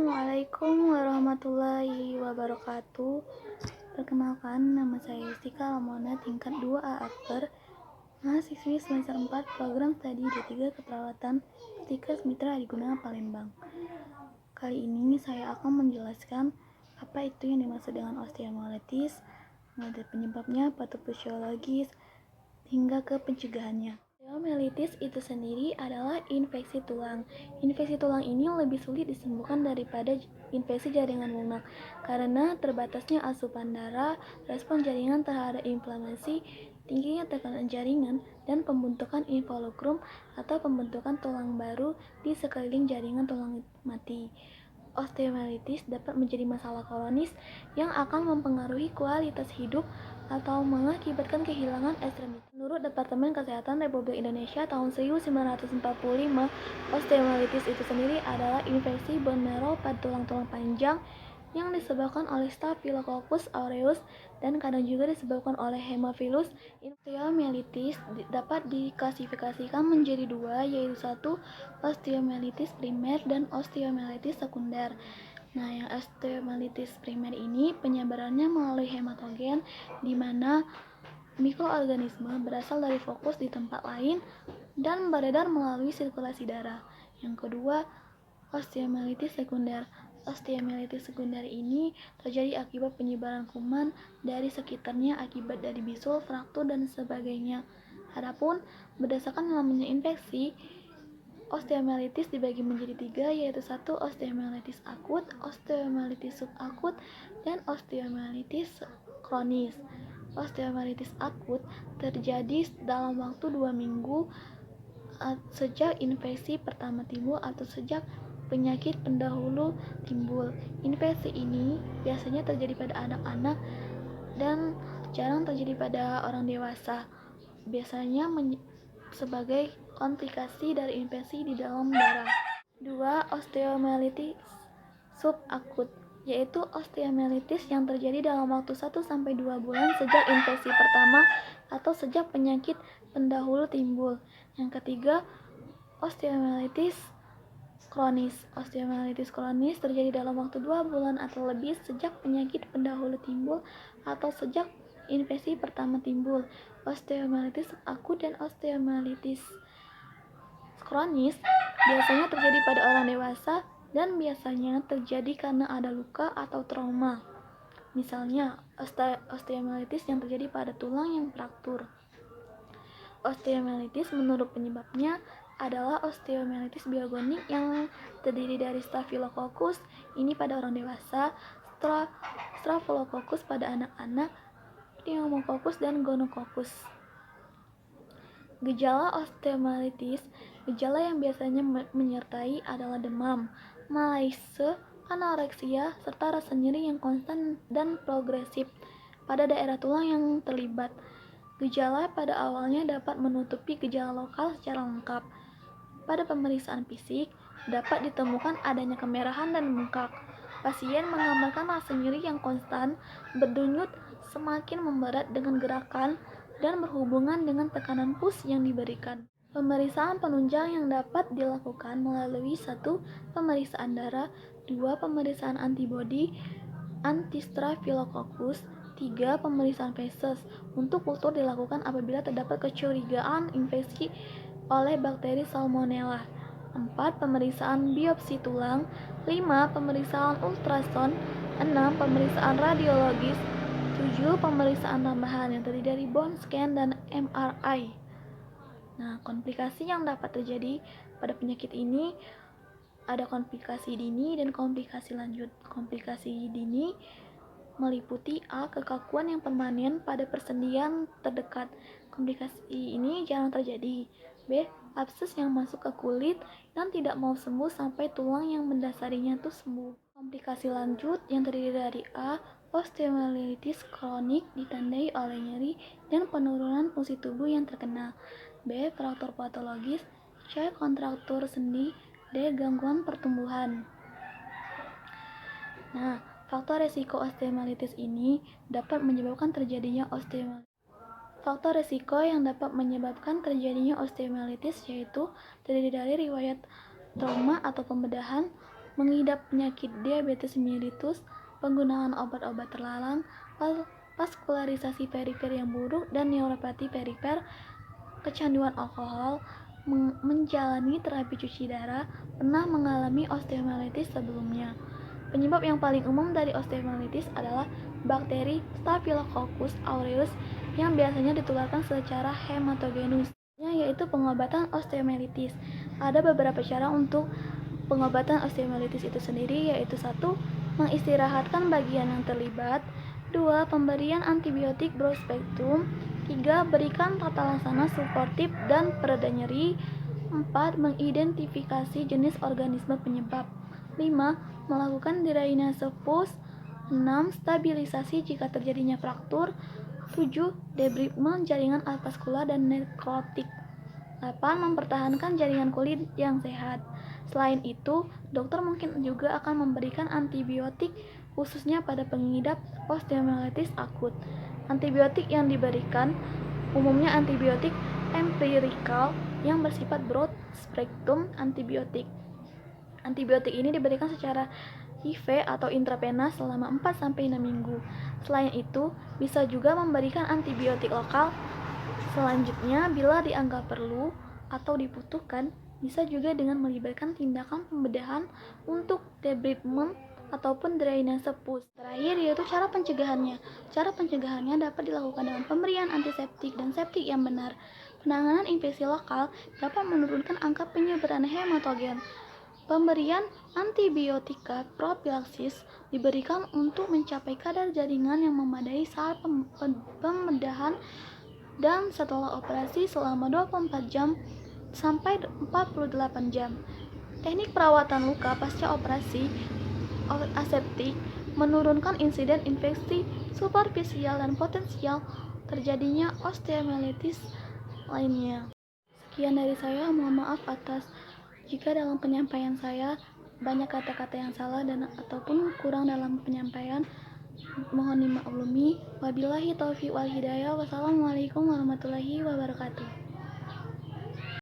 Assalamualaikum warahmatullahi wabarakatuh. Perkenalkan, nama saya Yustika Lamona, tingkat 2A Akper, mahasiswi semester 4 program studi D3 Keperawatan Puskesmas Mitra Adiguna Palembang. Kali ini saya akan menjelaskan apa itu yang dimaksud dengan osteomyelitis, mulai dari penyebabnya, patofisiologis, hingga ke pencegahannya. Osteomyelitis itu sendiri adalah infeksi tulang. Infeksi tulang ini lebih sulit disembuhkan daripada infeksi jaringan lunak karena terbatasnya asupan darah, respon jaringan terhadap inflamasi, tingginya tekanan jaringan, dan pembentukan involucrum atau pembentukan tulang baru di sekeliling jaringan tulang mati. Osteomyelitis dapat menjadi masalah kronis yang akan mempengaruhi kualitas hidup atau mengakibatkan kehilangan ekstremitas. Menurut Departemen Kesehatan Republik Indonesia tahun 1945, osteomyelitis itu sendiri adalah infeksi bone marrow pada tulang-tulang panjang yang disebabkan oleh Staphylococcus aureus dan kadang juga disebabkan oleh Haemophilus. Osteomyelitis dapat diklasifikasikan menjadi dua, yaitu satu osteomyelitis primer dan osteomyelitis sekunder. Nah, yang osteomyelitis primer ini penyebarannya melalui hematogen, di mana mikroorganisme berasal dari fokus di tempat lain dan beredar melalui sirkulasi darah. Yang kedua, osteomyelitis sekunder. Osteomyelitis sekunder ini terjadi akibat penyebaran kuman dari sekitarnya akibat dari bisul, fraktur, dan sebagainya. Adapun berdasarkan namanya infeksi, osteomyelitis dibagi menjadi tiga, yaitu satu osteomyelitis akut, osteomyelitis subakut, dan osteomyelitis kronis. Osteomyelitis akut terjadi dalam waktu 2 minggu sejak infeksi pertama timbul atau sejak penyakit pendahulu timbul. Infeksi ini biasanya terjadi pada anak-anak dan jarang terjadi pada orang dewasa. Biasanya sebagai komplikasi dari infeksi di dalam darah. 2. Osteomyelitis subakut, yaitu osteomyelitis yang terjadi dalam waktu 1-2 bulan sejak infeksi pertama atau sejak penyakit pendahulu timbul. Yang ketiga, osteomyelitis kronis. Osteomyelitis kronis terjadi dalam waktu 2 bulan atau lebih sejak penyakit pendahulu timbul atau sejak infeksi pertama timbul. Osteomyelitis akut dan osteomyelitis kronis biasanya terjadi pada orang dewasa dan biasanya terjadi karena ada luka atau trauma. Misalnya, osteomyelitis yang terjadi pada tulang yang fraktur. Osteomyelitis menurut penyebabnya adalah osteomyelitis biogenik yang terdiri dari Staphylococcus ini pada orang dewasa, Staphylococcus pada anak-anak, Pneumococcus, dan Gonococcus. Gejala osteomyelitis, gejala yang biasanya menyertai adalah demam, malaise, anoreksia, serta rasa nyeri yang konstan dan progresif pada daerah tulang yang terlibat. Gejala pada awalnya dapat menutupi gejala lokal secara lengkap. Pada pemeriksaan fisik, dapat ditemukan adanya kemerahan dan bengkak. Pasien menggambarkan rasa nyeri yang konstan, berdenyut, semakin memberat dengan gerakan, dan berhubungan dengan tekanan push yang diberikan. Pemeriksaan penunjang yang dapat dilakukan melalui 1. Pemeriksaan darah, 2. Pemeriksaan antibodi anti-Staphylococcus, 3. Pemeriksaan feses. Untuk kultur dilakukan apabila terdapat kecurigaan infeksi oleh bakteri Salmonella. 4. Pemeriksaan biopsi tulang, 5. Pemeriksaan ultrasound, 6. Pemeriksaan radiologis, 7. Pemeriksaan tambahan yang terdiri dari bone scan dan MRI. Nah, komplikasi yang dapat terjadi pada penyakit ini ada komplikasi dini dan komplikasi lanjut. Komplikasi dini meliputi A. Kekakuan yang permanen pada persendian terdekat. Komplikasi ini jarang terjadi. B. Abses yang masuk ke kulit dan tidak mau sembuh sampai tulang yang mendasarinya itu sembuh. Komplikasi lanjut yang terdiri dari A. Osteomyelitis kronik ditandai oleh nyeri dan penurunan fungsi tubuh yang terkena. B. Faktor patologis. C. Kontraktur sendi. D. Gangguan pertumbuhan. Nah, faktor resiko osteomyelitis ini dapat menyebabkan terjadinya osteomyelitis. Faktor resiko yang dapat menyebabkan terjadinya osteomyelitis yaitu terdiri dari riwayat trauma atau pembedahan, mengidap penyakit diabetes mellitus, penggunaan obat-obat terlarang, vaskularisasi perifer yang buruk, dan neuropati perifer, kecanduan alkohol, menjalani terapi cuci darah, pernah mengalami osteomyelitis sebelumnya. Penyebab yang paling umum dari osteomyelitis adalah bakteri Staphylococcus aureus yang biasanya ditularkan secara hematogenus, yaitu pengobatan osteomyelitis. Ada beberapa cara untuk pengobatan osteomyelitis itu sendiri, yaitu 1. Mengistirahatkan bagian yang terlibat. 2. Pemberian antibiotik broad spektrum. 3. Berikan tata laksana suportif dan pereda nyeri. 4. Mengidentifikasi jenis organisme penyebab. 5. Melakukan drainase pus. 6. Stabilisasi jika terjadinya fraktur. 7. Debridement jaringan avaskular dan nekrotik. 8. Mempertahankan jaringan kulit yang sehat. Selain itu, dokter mungkin juga akan memberikan antibiotik khususnya pada pengidap osteomyelitis akut. Antibiotik yang diberikan umumnya antibiotik empirikal yang bersifat broad spectrum antibiotik. Antibiotik ini diberikan secara IV atau intravenous selama 4-6 minggu. Selain itu, bisa juga memberikan antibiotik lokal. Selanjutnya, bila dianggap perlu atau dibutuhkan, bisa juga dengan melibatkan tindakan pembedahan untuk debridement ataupun drainase pus. Terakhir yaitu cara pencegahannya. Cara pencegahannya dapat dilakukan dengan pemberian antiseptik dan septik yang benar. Penanganan infeksi lokal dapat menurunkan angka penyebaran hematogen. Pemberian antibiotika profilaksis diberikan untuk mencapai kadar jaringan yang memadai saat pembedahan dan setelah operasi selama 24 jam sampai 48 jam. Teknik perawatan luka pasca operasi aseptik menurunkan insiden infeksi superfisial dan potensial terjadinya osteomyelitis lainnya. Sekian dari saya, mohon maaf atas jika dalam penyampaian saya banyak kata-kata yang salah dan ataupun kurang dalam penyampaian. Mohon dimaklumi. Wabillahi taufiq wal hidayah. Wassalamualaikum warahmatullahi wabarakatuh.